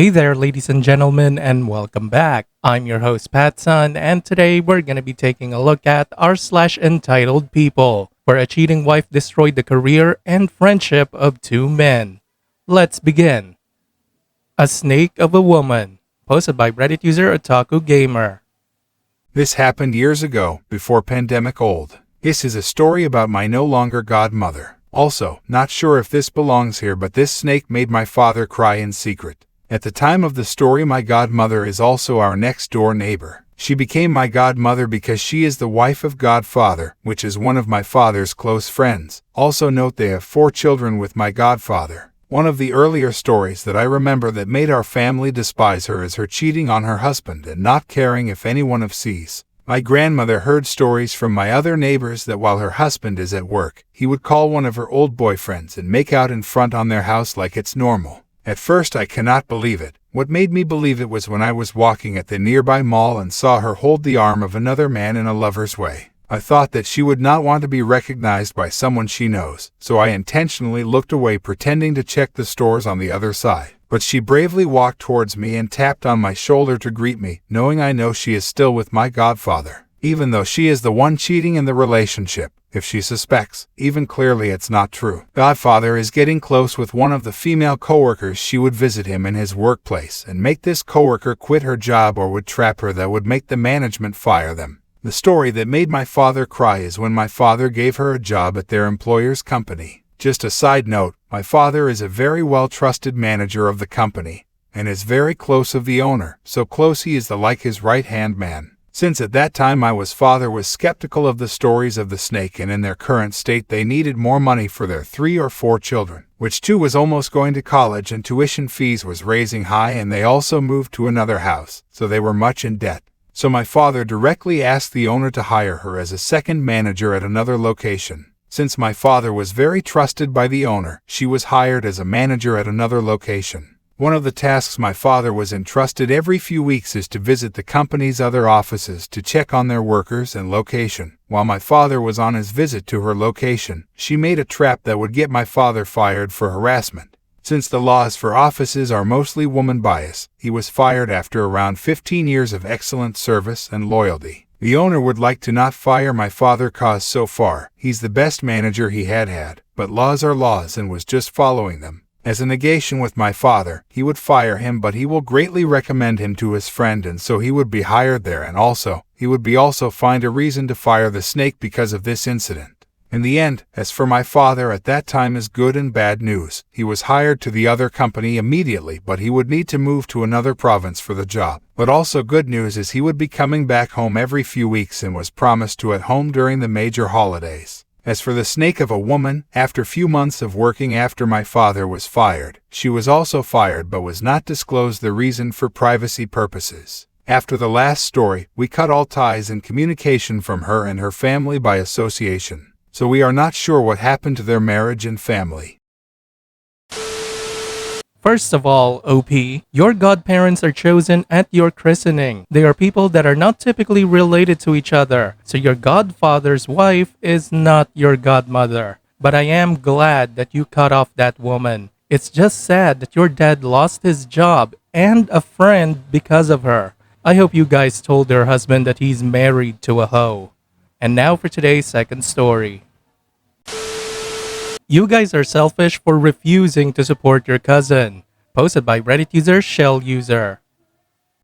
Hey there, ladies and gentlemen, and welcome back. I'm your host, Patsun, and today we're going to be taking a look at r/entitled people, where a cheating wife destroyed the career and friendship of two men. Let's begin. A Snake of a Woman, posted by Reddit user Otaku Gamer. This happened years ago, before pandemic old. This is a story about my no longer godmother. Also, not sure if this belongs here, but this snake made my father cry in secret. At the time of the story, my godmother is also our next door neighbor. She became my godmother because she is the wife of godfather, which is one of my father's close friends. Also note they have 4 children with my godfather. One of the earlier stories that I remember that made our family despise her is her cheating on her husband and not caring if anyone sees. My grandmother heard stories from my other neighbors that while her husband is at work, he would call one of her old boyfriends and make out in front on their house like it's normal. At first I cannot believe it. What made me believe it was when I was walking at the nearby mall and saw her hold the arm of another man in a lover's way. I thought that she would not want to be recognized by someone she knows, so I intentionally looked away pretending to check the stores on the other side. But she bravely walked towards me and tapped on my shoulder to greet me, knowing I know she is still with my godfather. Even though she is the one cheating in the relationship, if she suspects, even clearly it's not true. Godfather is getting close with one of the female coworkers. She would visit him in his workplace and make this coworker quit her job or would trap her that would make the management fire them. The story that made my father cry is when my father gave her a job at their employer's company. Just a side note, my father is a very well-trusted manager of the company and is very close of the owner, so close he is like his right-hand man. Since at that time my father was skeptical of the stories of the snake, and in their current state they needed more money for their 3 or 4 children, which 2 was almost going to college and tuition fees was raising high, and they also moved to another house, so they were much in debt. So my father directly asked the owner to hire her as a second manager at another location. Since my father was very trusted by the owner, she was hired as a manager at another location. One of the tasks my father was entrusted every few weeks is to visit the company's other offices to check on their workers and location. While my father was on his visit to her location, she made a trap that would get my father fired for harassment. Since the laws for offices are mostly woman bias, he was fired after around 15 years of excellent service and loyalty. The owner would like to not fire my father cause so far he's the best manager he had, but laws are laws and was just following them. As a negation with my father, he would fire him, but he will greatly recommend him to his friend, and so he would be hired there, and also, he would also find a reason to fire the snake because of this incident. In the end, as for my father, at that time is good and bad news. He was hired to the other company immediately, but he would need to move to another province for the job. But also good news is he would be coming back home every few weeks and was promised to at home during the major holidays. As for the snake of a woman, after few months of working after my father was fired, she was also fired but was not disclosed the reason for privacy purposes. After the last story, we cut all ties and communication from her and her family by association. So we are not sure what happened to their marriage and family. First of all, OP, your godparents are chosen at your christening. They are people that are not typically related to each other, so your godfather's wife is not your godmother. But I am glad that you cut off that woman. It's just sad that your dad lost his job and a friend because of her. I hope you guys told her husband that he's married to a hoe. And now for today's second story. You guys are selfish for refusing to support your cousin. Posted by Reddit user Shell User.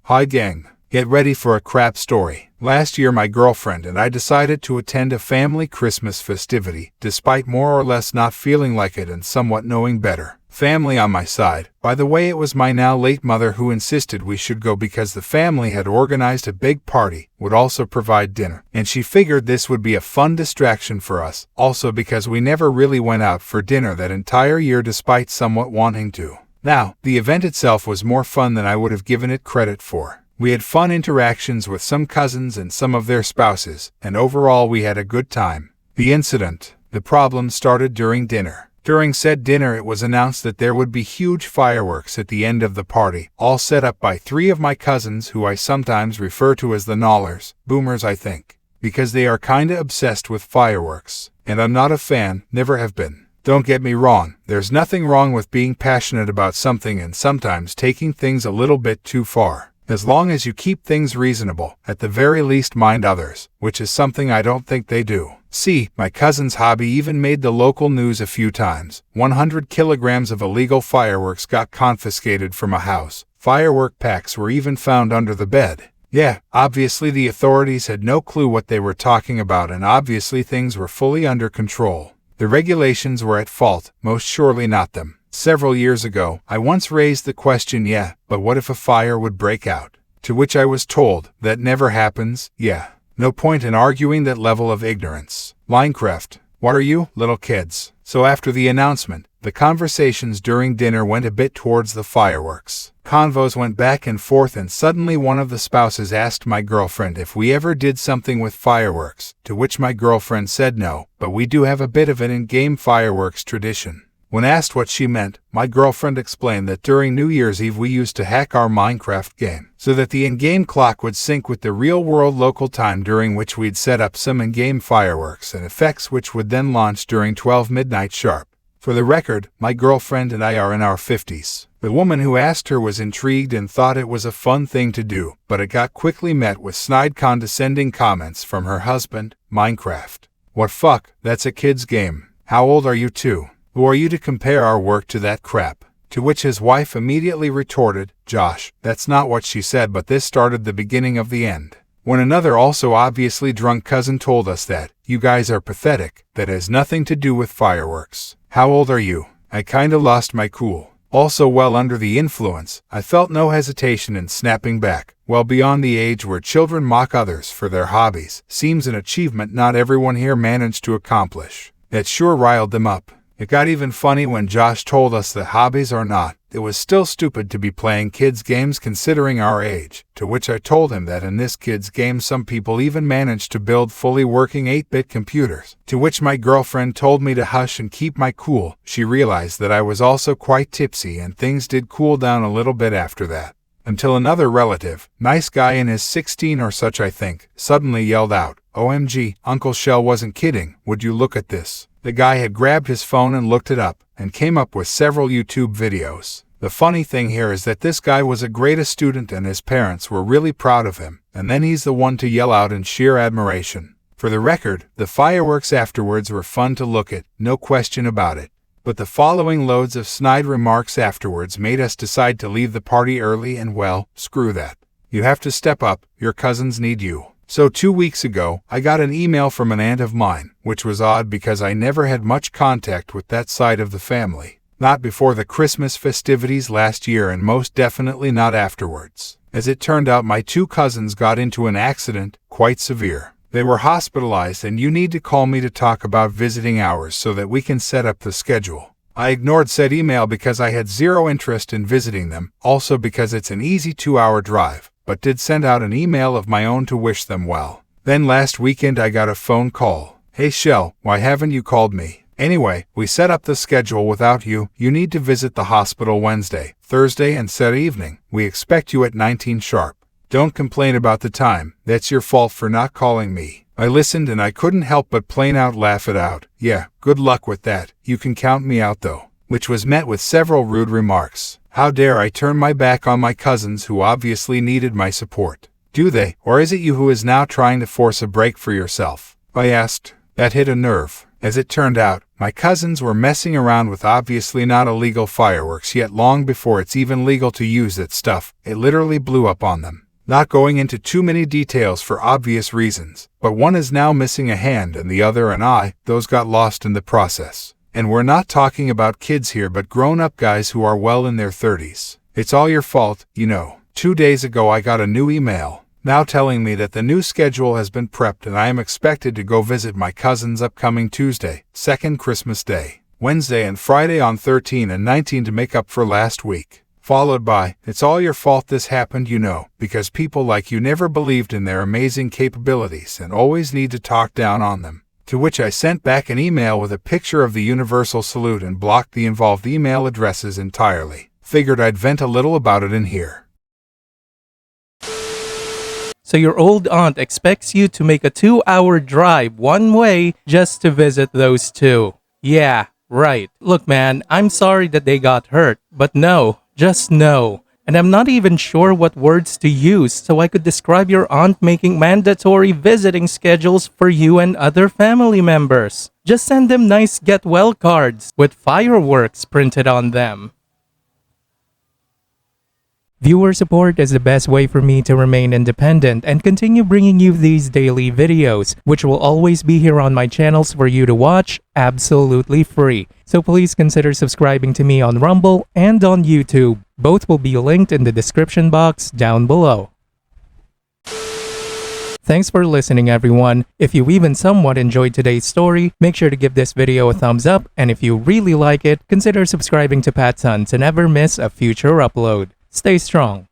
Hi gang, get ready for a crap story. Last year my girlfriend and I decided to attend a family Christmas festivity, despite more or less not feeling like it and somewhat knowing better. Family on my side. By the way, it was my now late mother who insisted we should go because the family had organized a big party, would also provide dinner, and she figured this would be a fun distraction for us, also because we never really went out for dinner that entire year despite somewhat wanting to. Now, the event itself was more fun than I would have given it credit for. We had fun interactions with some cousins and some of their spouses, and overall we had a good time. The problem started during dinner. During said dinner, it was announced that there would be huge fireworks at the end of the party, all set up by 3 of my cousins who I sometimes refer to as the Gnawlers, boomers I think, because they are kinda obsessed with fireworks, and I'm not a fan, never have been. Don't get me wrong, there's nothing wrong with being passionate about something and sometimes taking things a little bit too far. As long as you keep things reasonable, at the very least mind others, which is something I don't think they do. See, my cousin's hobby even made the local news a few times. 100 kilograms of illegal fireworks got confiscated from a house. Firework packs were even found under the bed. Yeah, obviously the authorities had no clue what they were talking about, and obviously things were fully under control. The regulations were at fault, most surely not them. Several years ago, I once raised the question, yeah, but what if a fire would break out? To which I was told, that never happens, yeah. No point in arguing that level of ignorance. Minecraft. What are you, little kids? So after the announcement, the conversations during dinner went a bit towards the fireworks. Convos went back and forth, and suddenly one of the spouses asked my girlfriend if we ever did something with fireworks, to which my girlfriend said no, but we do have a bit of an in-game fireworks tradition. When asked what she meant, my girlfriend explained that during New Year's Eve we used to hack our Minecraft game, so that the in-game clock would sync with the real-world local time, during which we'd set up some in-game fireworks and effects which would then launch during 12 midnight sharp. For the record, my girlfriend and I are in our 50s. The woman who asked her was intrigued and thought it was a fun thing to do, but it got quickly met with snide condescending comments from her husband. Minecraft. What fuck, that's a kid's game. How old are you too? Who are you to compare our work to that crap? To which his wife immediately retorted, Josh, that's not what she said, but this started the beginning of the end. When another also obviously drunk cousin told us that, you guys are pathetic, that has nothing to do with fireworks. How old are you? I kinda lost my cool. Also well under the influence, I felt no hesitation in snapping back. Well beyond the age where children mock others for their hobbies, seems an achievement not everyone here managed to accomplish. That sure riled them up. It got even funny when Josh told us that hobbies or not, it was still stupid to be playing kids' games considering our age, to which I told him that in this kids' game some people even managed to build fully working 8-bit computers, to which my girlfriend told me to hush and keep my cool. She realized that I was also quite tipsy, and things did cool down a little bit after that. Until another relative, nice guy in his 16 or such I think, suddenly yelled out, OMG, Uncle Shell wasn't kidding, would you look at this? The guy had grabbed his phone and looked it up, and came up with several YouTube videos. The funny thing here is that this guy was a great student and his parents were really proud of him, and then he's the one to yell out in sheer admiration. For the record, the fireworks afterwards were fun to look at, no question about it. But the following loads of snide remarks afterwards made us decide to leave the party early, and well, screw that. You have to step up, your cousins need you. So 2 weeks ago, I got an email from an aunt of mine, which was odd because I never had much contact with that side of the family. Not before the Christmas festivities last year, and most definitely not afterwards. As it turned out, my 2 cousins got into an accident, quite severe. They were hospitalized, and you need to call me to talk about visiting hours so that we can set up the schedule. I ignored said email because I had zero interest in visiting them, also because it's an easy 2-hour drive, but did send out an email of my own to wish them well. Then last weekend I got a phone call. Hey Shell, why haven't you called me? Anyway, we set up the schedule without you. You need to visit the hospital Wednesday, Thursday, and Saturday evening. We expect you at 19 sharp. Don't complain about the time. That's your fault for not calling me. I listened and I couldn't help but plain out laugh it out. Yeah, good luck with that. You can count me out though. Which was met with several rude remarks. How dare I turn my back on my cousins who obviously needed my support? Do they, or is it you who is now trying to force a break for yourself? I asked. That hit a nerve. As it turned out, my cousins were messing around with obviously not illegal fireworks yet. Long before it's even legal to use that stuff, it literally blew up on them. Not going into too many details for obvious reasons, but one is now missing a hand and the other an eye. Those got lost in the process. And we're not talking about kids here, but grown-up guys who are well in their 30s. It's all your fault, you know. 2 days ago I got a new email, now telling me that the new schedule has been prepped and I am expected to go visit my cousins upcoming Tuesday, 2nd Christmas Day, Wednesday and Friday on 13 and 19 to make up for last week. Followed by, it's all your fault this happened, you know, because people like you never believed in their amazing capabilities and always need to talk down on them. To which I sent back an email with a picture of the universal salute and blocked the involved email addresses entirely. Figured I'd vent a little about it in here. So your old aunt expects you to make a 2-hour drive one way just to visit those 2. Yeah, Right. Look, man, I'm sorry that they got hurt, but no, just no. And I'm not even sure what words to use so I could describe your aunt making mandatory visiting schedules for you and other family members. Just send them nice get well cards with fireworks printed on them. Viewer support is the best way for me to remain independent and continue bringing you these daily videos, which will always be here on my channels for you to watch absolutely free. So please consider subscribing to me on Rumble and on YouTube. Both will be linked in the description box down below. Thanks for listening, everyone. If you even somewhat enjoyed today's story, make sure to give this video a thumbs up, and if you really like it, consider subscribing to PattSun to never miss a future upload. Stay strong.